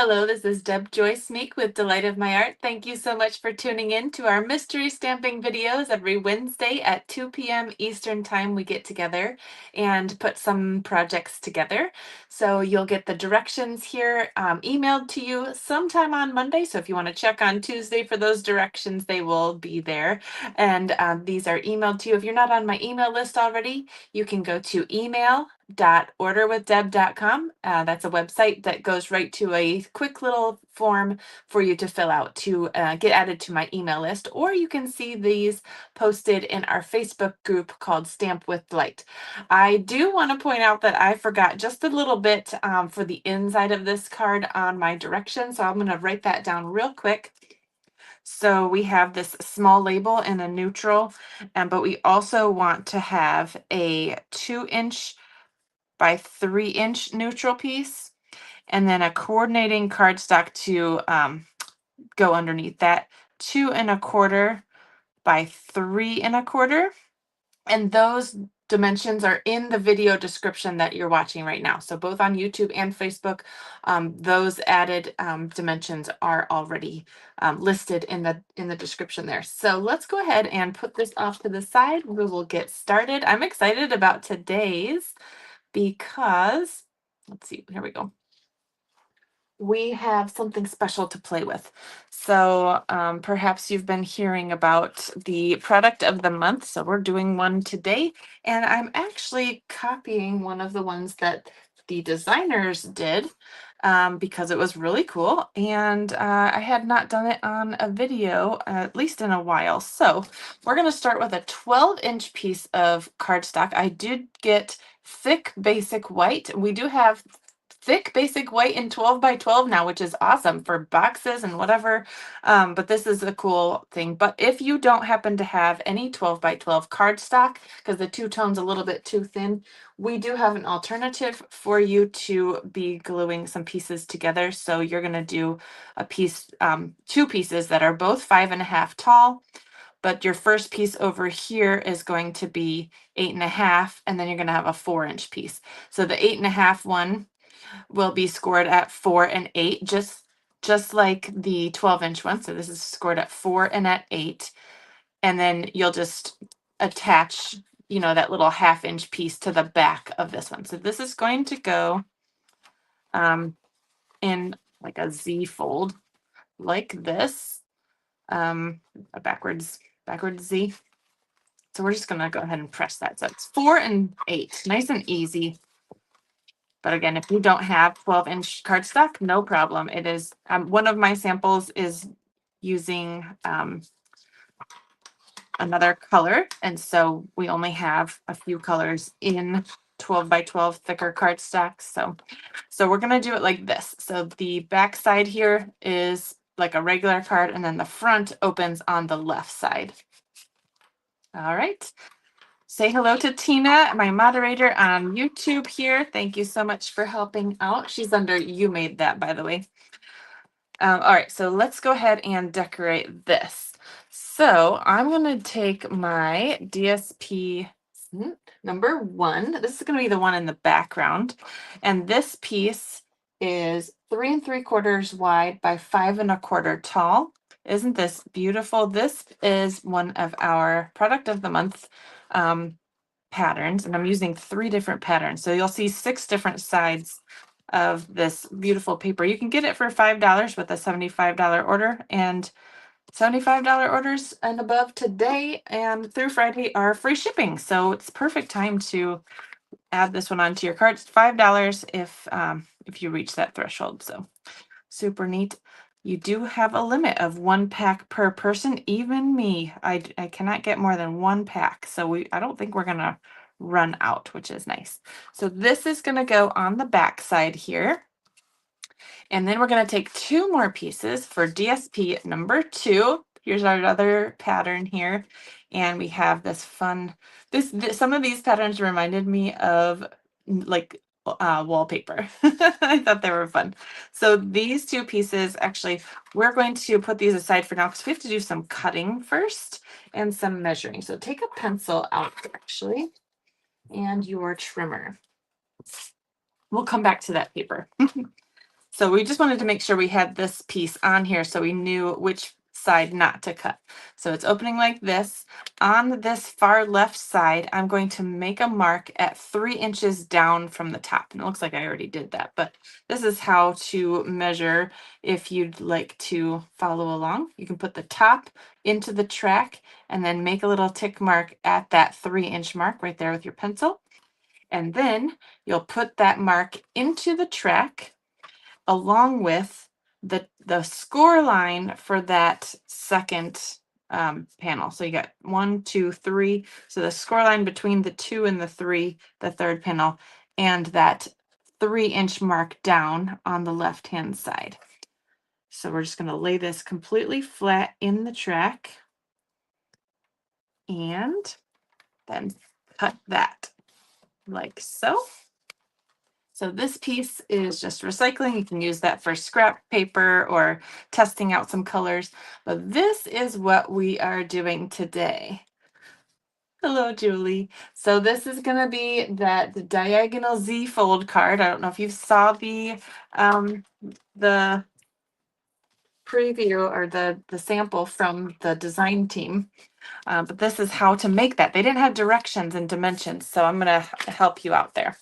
Hello, this is Deb Joyce Meek with Delight of My Art. Thank you so much for tuning in to our mystery stamping videos every Wednesday at 2 p.m. Eastern Time. We get together and put some projects together. So you'll get the directions here emailed to you sometime on Monday. So if you want to check on Tuesday for those directions, they will be there. And these are emailed to you. If you're not on my email list already, you can go to email.orderwithdeb.com. That's a website that goes right to a quick little form for you to fill out to get added to my email list, or you can see these posted in our Facebook group called Stamp with Delight. I do want to point out that I forgot just a little bit for the inside of this card on my directions, so I'm going to write that down real quick. So we have this small label in a neutral, but we also want to have a 2-inch by 3-inch neutral piece, and then a coordinating cardstock to go underneath that, 2 1/4 by 3 1/4. And those dimensions are in the video description that you're watching right now. So both on YouTube and Facebook, those added dimensions are already listed in the description there. So let's go ahead and put this off to the side. We will get started. I'm excited about today's because, let's see, here we go. We have something special to play with. So perhaps you've been hearing about the product of the month. So we're doing one today, and I'm actually copying one of the ones that the designers did because it was really cool. And I had not done it on a video, at least in a while. So we're going to start with a 12-inch piece of cardstock. I did get thick basic white. We do have thick basic white in 12 by 12 now, which is awesome for boxes and whatever. But this is a cool thing. But if you don't happen to have any 12 by 12 cardstock, because the two-tone's a little bit too thin, we do have an alternative for you to be gluing some pieces together. So you're going to do a piece, 2 pieces that are both 5.5 tall. But your first piece over here is going to be 8.5, and then you're going to have a 4-inch piece. So the 8.5 one will be scored at 4 and 8, just like the 12-inch one. So this is scored at 4 and at 8. And then you'll just attach, that little 1/2-inch piece to the back of this one. So this is going to go in like a Z fold, like this, a backwards Z. So we're just going to go ahead and press that. So it's 4 and 8, nice and easy. But again, if you don't have 12-inch cardstock, no problem. It is one of my samples is using another color. And so we only have a few colors in 12 by 12 thicker cardstock. So we're going to do it like this. So the back side here is like a regular card, and then the front opens on the left side. All right. Say hello to Tina, my moderator on YouTube here. Thank you so much for helping out. She's under You Made That, by the way. All right, so let's go ahead and decorate this. So I'm going to take my DSP number 1. This is going to be the one in the background. And this piece is 3 3/4 wide by 5 1/4 tall. Isn't this beautiful? This is one of our product of the month patterns, and I'm using 3 different patterns. So you'll see 6 different sides of this beautiful paper. You can get it for $5 with a $75 order, and $75 orders and above today and through Friday are free shipping. So it's perfect time to add this one onto your cart. It's $5 if you reach that threshold. So super neat. You do have a limit of 1 pack per person. Even me, I cannot get more than 1 pack. So I don't think we're gonna run out, which is nice. So this is gonna go on the back side here. And then we're gonna take 2 more pieces for DSP number 2. Here's our other pattern here. And we have this fun, some of these patterns reminded me of like wallpaper. I thought they were fun. So these 2 pieces, actually, we're going to put these aside for now because we have to do some cutting first and some measuring. So take a pencil out actually and your trimmer. We'll come back to that paper. So we just wanted to make sure we had this piece on here so we knew which side not to cut. So it's opening like this. On this far left side, I'm going to make a mark at 3 inches down from the top. And it looks like I already did that, but this is how to measure if you'd like to follow along. You can put the top into the track and then make a little tick mark at that 3-inch mark right there with your pencil. And then you'll put that mark into the track along with the score line for that second panel. So you got 1, 2, 3. So the score line between the 2 and the 3, the third panel, and that 3-inch mark down on the left-hand side. So we're just going to lay this completely flat in the track and then cut that like so. So this piece is just recycling. You can use that for scrap paper or testing out some colors. But this is what we are doing today. Hello, Julie. So this is going to be the diagonal Z fold card. I don't know if you saw the preview or the sample from the design team. But this is how to make that. They didn't have directions and dimensions, so I'm going to help you out there.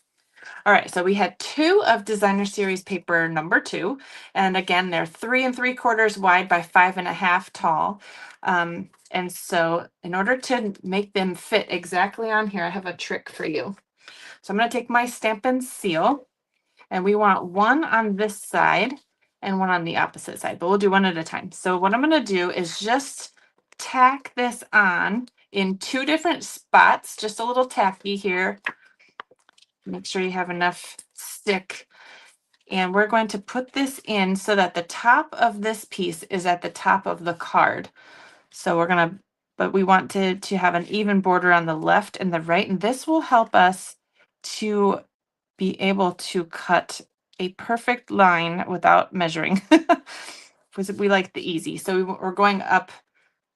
All right, so we had 2 of Designer Series paper number 2. And again, they're 3 3/4 wide by 5.5 tall. And so in order to make them fit exactly on here, I have a trick for you. So I'm going to take my Stampin' Seal, and we want one on this side and one on the opposite side, but we'll do one at a time. So what I'm going to do is just tack this on in 2 different spots, just a little tacky here. Make sure you have enough stick. And we're going to put this in so that the top of this piece is at the top of the card. So we're going to, but we want to have an even border on the left and the right. And this will help us to be able to cut a perfect line without measuring. Because we like the easy. So we're going up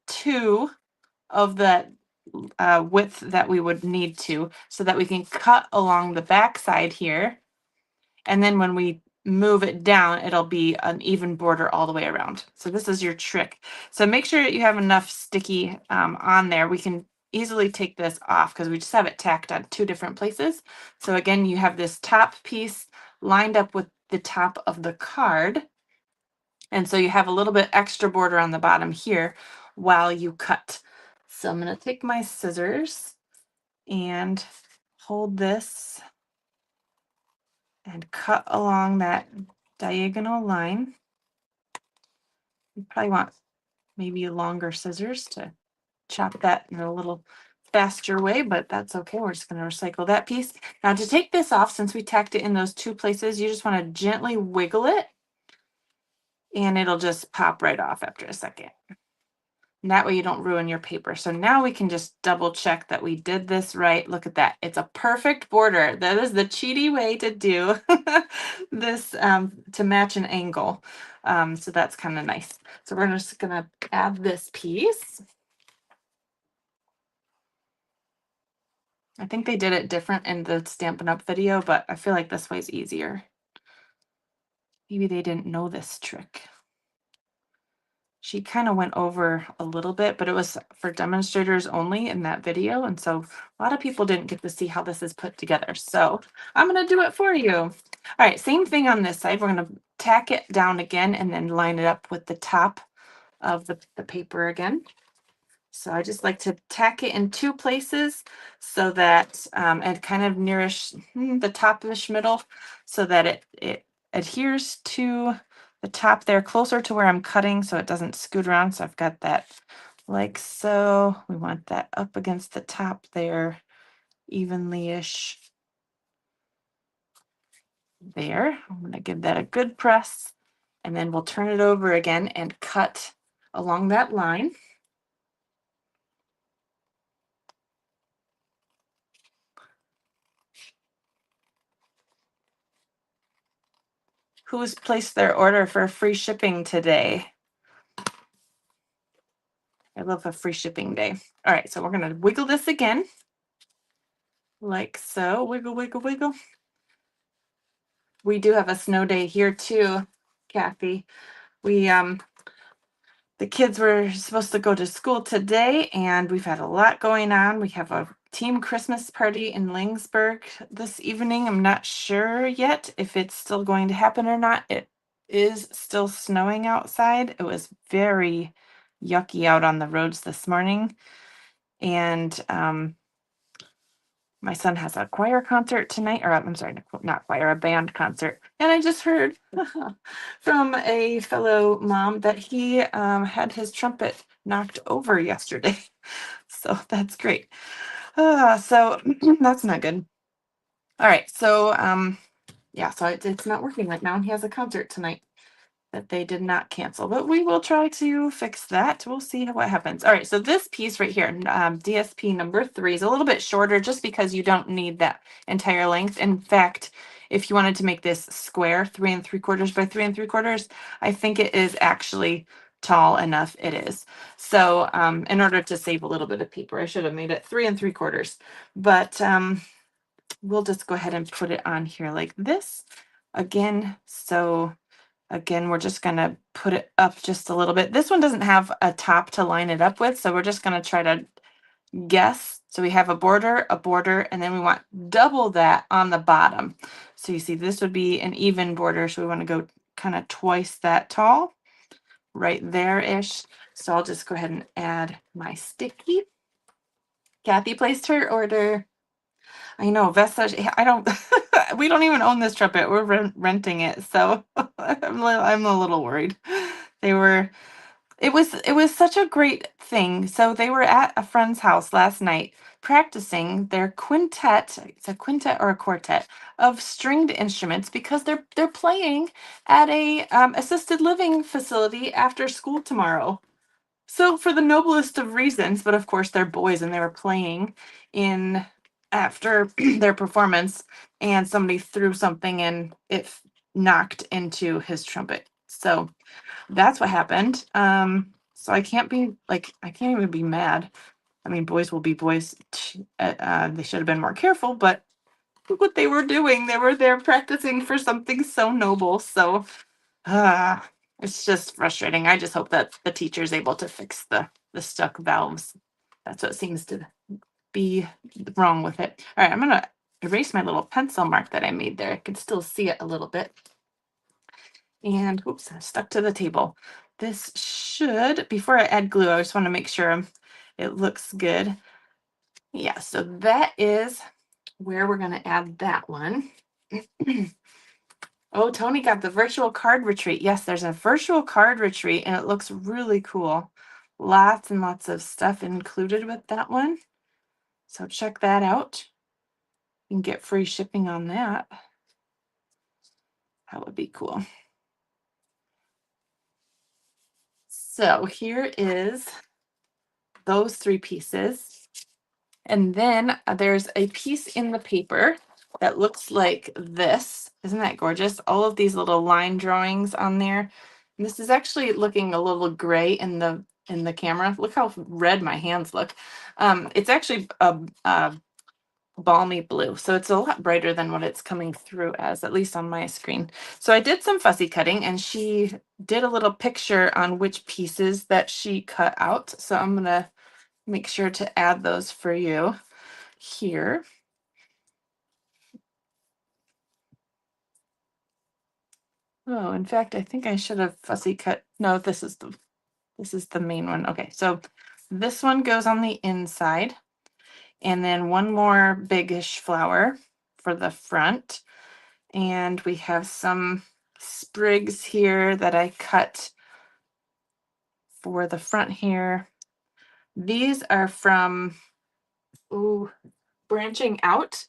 2 of that width that we would need to, so that we can cut along the back side here. And then when we move it down, it'll be an even border all the way around. So this is your trick. So make sure that you have enough sticky on there. We can easily take this off because we just have it tacked on 2 different places. So again, you have this top piece lined up with the top of the card. And so you have a little bit extra border on the bottom here while you cut. So I'm going to take my scissors and hold this and cut along that diagonal line. You probably want maybe longer scissors to chop that in a little faster way, but that's okay. We're just going to recycle that piece. Now to take this off, since we tacked it in those 2 places, you just want to gently wiggle it and it'll just pop right off after a second. And that way you don't ruin your paper. So now we can just double check that we did this right. Look at that. It's a perfect border. That is the cheaty way to do this to match an angle. So that's kind of nice. So we're just going to add this piece. I think they did it different in the Stampin' Up video, but I feel like this way's easier. Maybe they didn't know this trick. She kind of went over a little bit, but it was for demonstrators only in that video. And so a lot of people didn't get to see how this is put together. So I'm going to do it for you. All right, same thing on this side. We're going to tack it down again and then line it up with the top of the paper again. So I just like to tack it in 2 places so that it kind of nearish the top-ish middle so that it adheres to the top there closer to where I'm cutting so it doesn't scoot around. So I've got that like so. We want that up against the top there, evenly-ish there. I'm going to give that a good press, and then we'll turn it over again and cut along that line. Who's placed their order for free shipping today? I love a free shipping day. All right, so we're going to wiggle this again. Like so. Wiggle, wiggle, wiggle. We do have a snow day here too. Kathy. We the kids were supposed to go to school today, and we've had a lot going on. We have a team Christmas party in Langsburg this evening. I'm not sure yet if it's still going to happen or not. It is still snowing outside. It was very yucky out on the roads this morning. And my son has a choir concert tonight, or I'm sorry, not choir, a band concert. And I just heard from a fellow mom that he had his trumpet knocked over yesterday. So that's great. So that's not good. All right. So yeah, so it's not working right now. And he has a concert tonight that they did not cancel, but we will try to fix that. We'll see what happens. All right, so this piece right here, DSP number 3, is a little bit shorter just because you don't need that entire length. In fact, if you wanted to make this square 3 3/4 by 3 3/4, I think it is actually tall enough. It is. So in order to save a little bit of paper, I should have made it 3 3/4, but we'll just go ahead and put it on here like this again. So again, we're just going to put it up just a little bit. This one doesn't have a top to line it up with, so we're just going to try to guess. So we have a border, and then we want double that on the bottom. So you see this would be an even border, so we want to go kind of twice that tall, right there-ish. So I'll just go ahead and add my sticky. Kathy placed her order. I know, Vesta, I don't, we don't even own this trumpet. We're renting it. So I'm a little worried. It was such a great thing. So they were at a friend's house last night practicing their quintet. It's a quintet or a quartet of stringed instruments because they're playing at a assisted living facility after school tomorrow. So for the noblest of reasons, but of course they're boys and they were playing in after their performance, and somebody threw something and it knocked into his trumpet. So that's what happened. So I can't even be mad. I mean, boys will be boys. They should have been more careful, but look what they were doing. They were there practicing for something so noble. So it's just frustrating. I just hope that the teacher is able to fix the stuck valves. That's what seems to be wrong with it. All right, I'm gonna erase my little pencil mark that I made there. I can still see it a little bit. And oops, I stuck to the table. This should, before I add glue, I just want to make sure it looks good. Yeah, so that is where we're going to add that one. Oh, Tony got the virtual card retreat. Yes, there's a virtual card retreat and it looks really cool. Lots and lots of stuff included with that one. So check that out. You can get free shipping on that. That would be cool. So here is those 3 pieces. And then there's a piece in the paper that looks like this. Isn't that gorgeous? All of these little line drawings on there. And this is actually looking a little gray in the camera. Look how red my hands look. It's actually a balmy blue. So it's a lot brighter than what it's coming through as, at least on my screen. So I did some fussy cutting and she did a little picture on which pieces that she cut out. So I'm going to make sure to add those for you here. Oh, in fact, I think I should have fussy cut. No, this is the main one. Okay, so this one goes on the inside, and then one more biggish flower for the front. And we have some sprigs here that I cut for the front here. These are from Branching Out.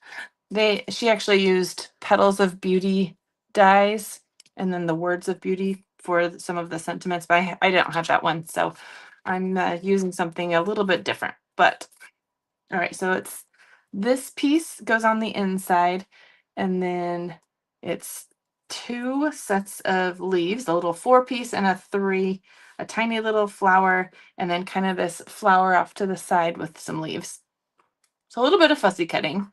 She actually used Petals of Beauty dies and then the Words of Beauty for some of the sentiments, but I don't have that one, so I'm using something a little bit different. But all right, so it's this piece goes on the inside, and then it's 2 sets of leaves, a little 4-piece and a 3, a tiny little flower, and then kind of this flower off to the side with some leaves. So a little bit of fussy cutting.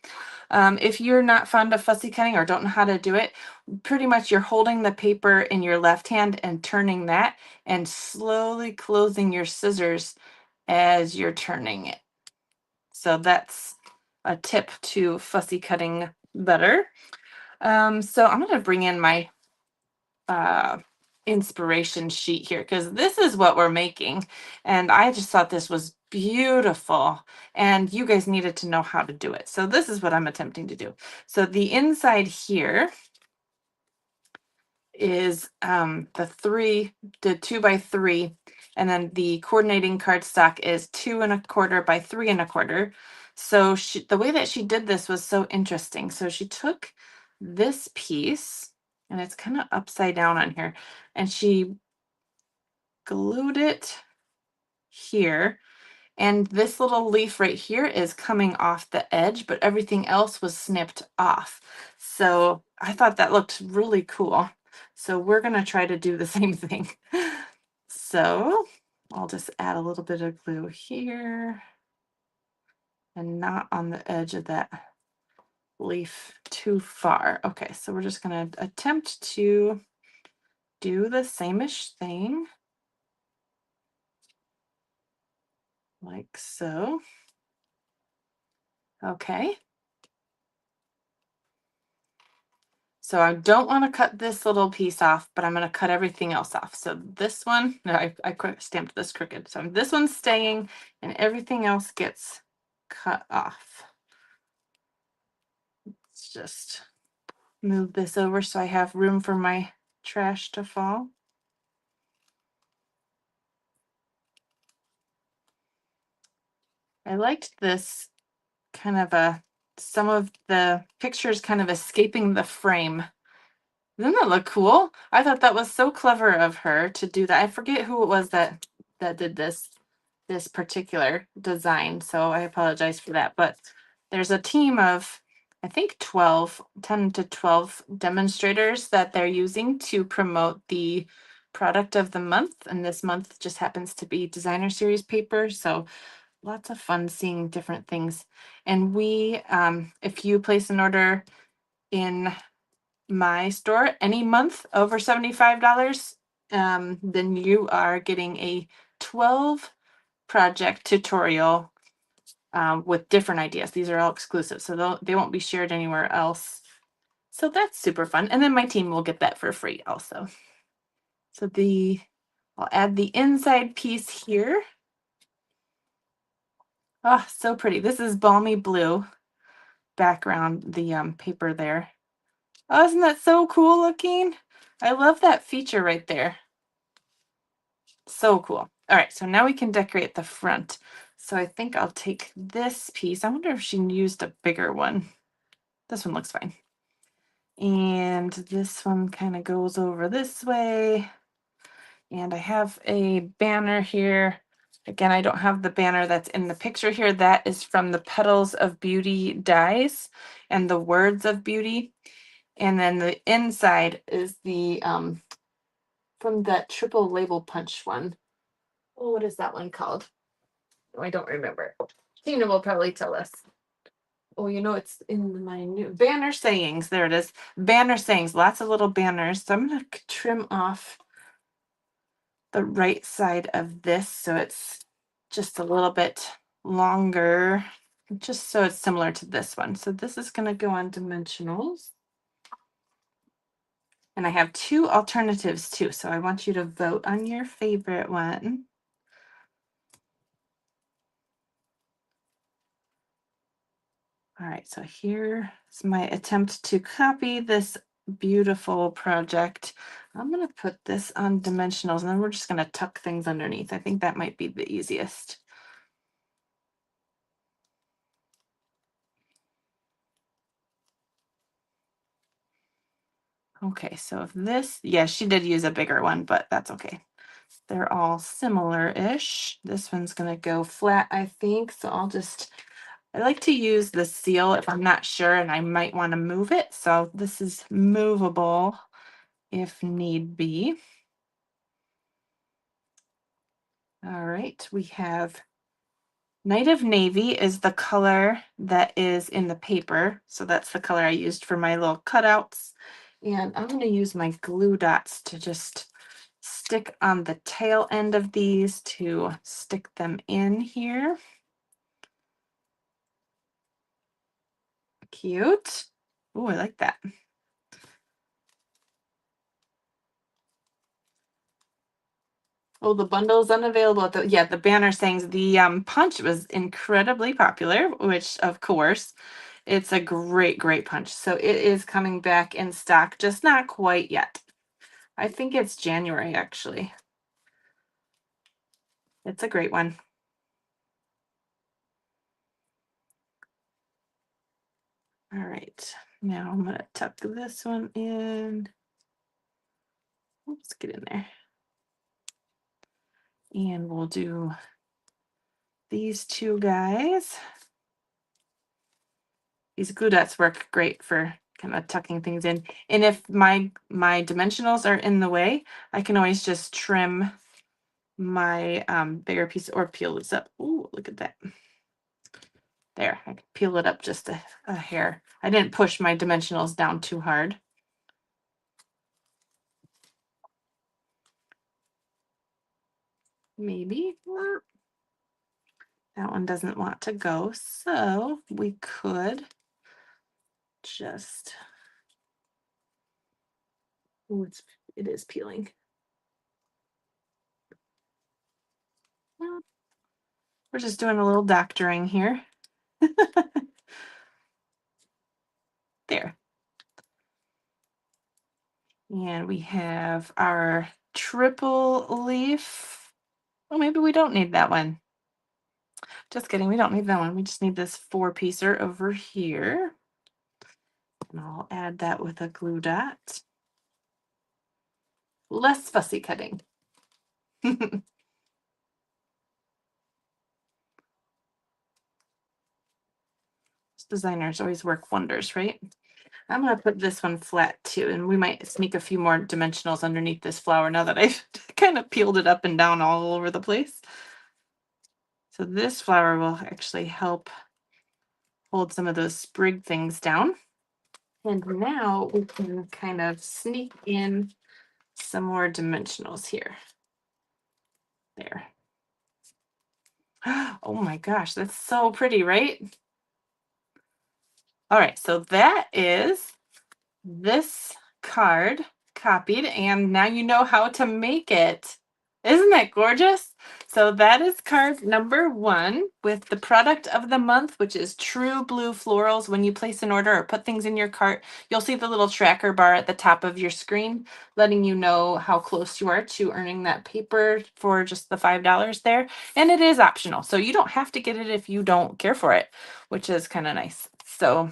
If you're not fond of fussy cutting or don't know how to do it, pretty much you're holding the paper in your left hand and turning that and slowly closing your scissors as you're turning it. So that's a tip to fussy cutting better. So I'm going to bring in my uh, inspiration sheet here because this is what we're making. And I just thought this was beautiful and you guys needed to know how to do it. So this is what I'm attempting to do. So the inside here is the 2x3, and then the coordinating cardstock is 2¼ by 3¼ So the way that she did this was so interesting. So she took this piece, and it's kind of upside down on here, and she glued it here. And this little leaf right here is coming off the edge, but everything else was snipped off. So I thought that looked really cool. So we're going to try to do the same thing. So I'll just add a little bit of glue here and not on the edge of that leaf too far. Okay, so we're just going to attempt to do the same-ish thing like so. Okay. So I don't want to cut this little piece off, but I'm going to cut everything else off. So this one, no, I stamped this crooked. So this one's staying and everything else gets cut off. Let's just move this over so I have room for my trash to fall. I liked this kind of some of the pictures kind of escaping the frame. Doesn't that look cool? I thought that was so clever of her to do that. I forget who it was that did this particular design, so I apologize for that. But there's a team of, I think 10 to 12 demonstrators that they're using to promote the product of the month. And this month just happens to be designer series paper. So lots of fun seeing different things. And we, if you place an order in my store any month over $75, then you are getting a 12 project tutorial with different ideas. These are all exclusive, so they won't be shared anywhere else. So that's super fun. And then my team will get that for free also. So I'll add the inside piece here. Oh, so pretty. This is balmy blue background, the paper there. Oh, isn't that so cool looking? I love that feature right there. So cool. All right, so now we can decorate the front. So I think I'll take this piece. I wonder if she used a bigger one. This one looks fine. And this one kind of goes over this way. And I have a banner here. Again, I don't have the banner that's in the picture here. That is from the Petals of Beauty dies and the Words of Beauty. And then the inside is the from that triple label punch one. Oh, what is that one called? Oh, I don't remember. Tina will probably tell us. Oh, it's in my new banner sayings. There it is. Banner sayings. Lots of little banners. So I'm going to trim off the right side of this so it's just a little bit longer, just so it's similar to this one. So this is going to go on dimensionals. And I have two alternatives too. So I want you to vote on your favorite one. All right, so here's my attempt to copy this beautiful project. I'm going to put this on dimensionals and then we're just going to tuck things underneath. I think that might be the easiest. Okay, so if this, yeah, she did use a bigger one, but that's okay. They're all similar-ish. This one's going to go flat, I think. So I like to use the seal if I'm not sure and I might want to move it. So this is movable if need be. All right, we have Night of Navy is the color that is in the paper. So that's the color I used for my little cutouts. And I'm going to use my glue dots to just stick on the tail end of these to stick them in here. Cute. Oh, I like that. Oh, the bundle is unavailable. Yeah, the banner saying the punch was incredibly popular, which of course, it's a great, great punch. So it is coming back in stock, just not quite yet. I think it's January, actually. It's a great one. All right, now I'm gonna tuck this one in. Oops, get in there. And we'll do these two guys. These glue dots work great for kind of tucking things in. And if my dimensionals are in the way, I can always just trim my bigger piece or peel this up. Ooh, look at that. There, I can peel it up just a hair. I didn't push my dimensionals down too hard. Maybe. That one doesn't want to go, so we could just, oh, it is peeling. Well, we're just doing a little doctoring here. There. And we have our triple leaf. Oh, maybe we don't need that one. Just kidding, we don't need that one. We just need this 4-piecer over here. And I'll add that with a glue dot. Less fussy cutting. Designers always work wonders, right? I'm going to put this one flat too, and we might sneak a few more dimensionals underneath this flower now that I've kind of peeled it up and down all over the place. So this flower will actually help hold some of those sprig things down. And now we can kind of sneak in some more dimensionals here. There. Oh my gosh, that's so pretty, right? All right, so that is this card copied, and now you know how to make it. Isn't that gorgeous? So that is card number 1 with the product of the month, which is True Blue Florals. When you place an order or put things in your cart, you'll see the little tracker bar at the top of your screen, letting you know how close you are to earning that paper for just the $5 there. And it is optional, so you don't have to get it if you don't care for it, which is kind of nice. So,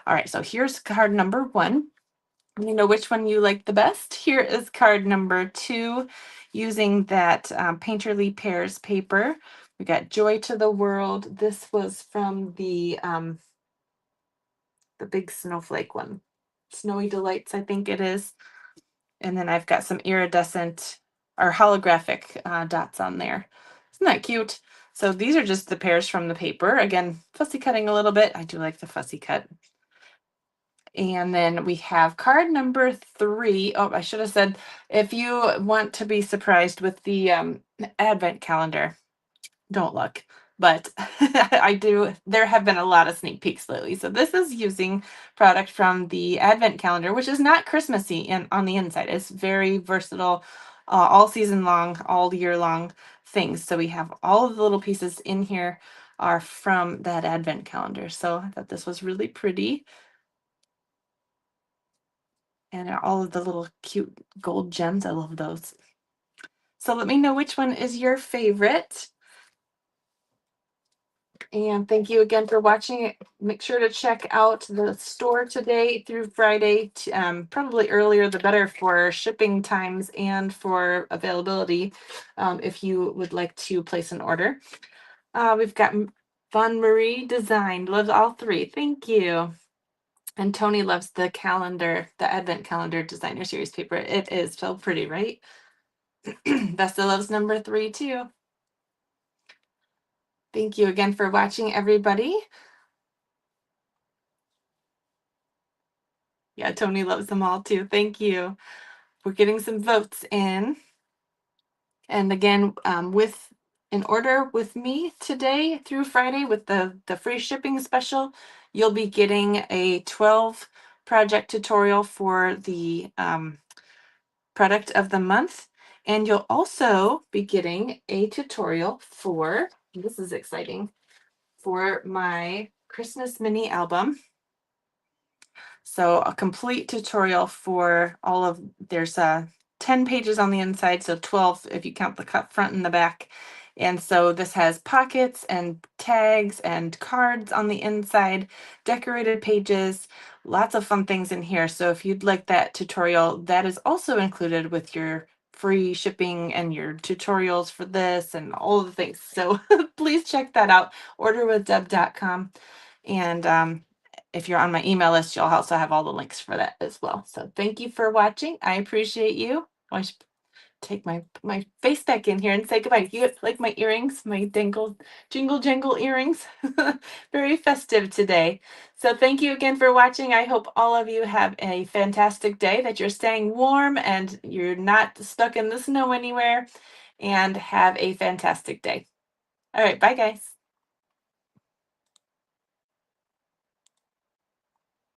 all right, so here's card number 1. Let me know which one you like the best. Here is card number 2 using that Painterly Pears paper. We got Joy to the World. This was from the big snowflake one. Snowy Delights, I think it is. And then I've got some iridescent or holographic dots on there. Isn't that cute? So these are just the pears from the paper. Again, fussy cutting a little bit. I do like the fussy cut. And then we have card number 3. Oh, I should have said, if you want to be surprised with the advent calendar, don't look. But I do. There have been a lot of sneak peeks lately. So this is using product from the advent calendar, which is not Christmassy on the inside. It's very versatile, all season long, all year long things. So we have all of the little pieces in here are from that advent calendar. So I thought this was really pretty. And all of the little cute gold gems. I love those. So let me know which one is your favorite. And thank you again for watching. Make sure to check out the store today through Friday. Probably earlier the better for shipping times and for availability if you would like to place an order. We've got Fun Marie Design. Loves all 3. Thank you. And Tony loves the calendar, the Advent Calendar Designer Series paper. It is so pretty, right? Vesta loves number 3 too. Thank you again for watching, everybody. Yeah, Tony loves them all too. Thank you. We're getting some votes in. And again, in order with me today through Friday with the free shipping special, you'll be getting a 12 project tutorial for the product of the month. And you'll also be getting a tutorial for, this is exciting, for my Christmas mini album. So a complete tutorial for all of, there's 10 pages on the inside, so 12 if you count the cut front and the back. And so this has pockets and tags and cards on the inside, decorated pages, lots of fun things in here. So if you'd like that tutorial, that is also included with your free shipping and your tutorials for this and all of the things. So please check that out, orderwithdeb.com. And if you're on my email list, you'll also have all the links for that as well. So thank you for watching. I appreciate you. I should take my face back in here and say goodbye. You like my earrings, my jingle jangle earrings? Very festive today. So thank you again for watching. I hope all of you have a fantastic day, that you're staying warm and you're not stuck in the snow anywhere, and have a fantastic day. All right, bye guys.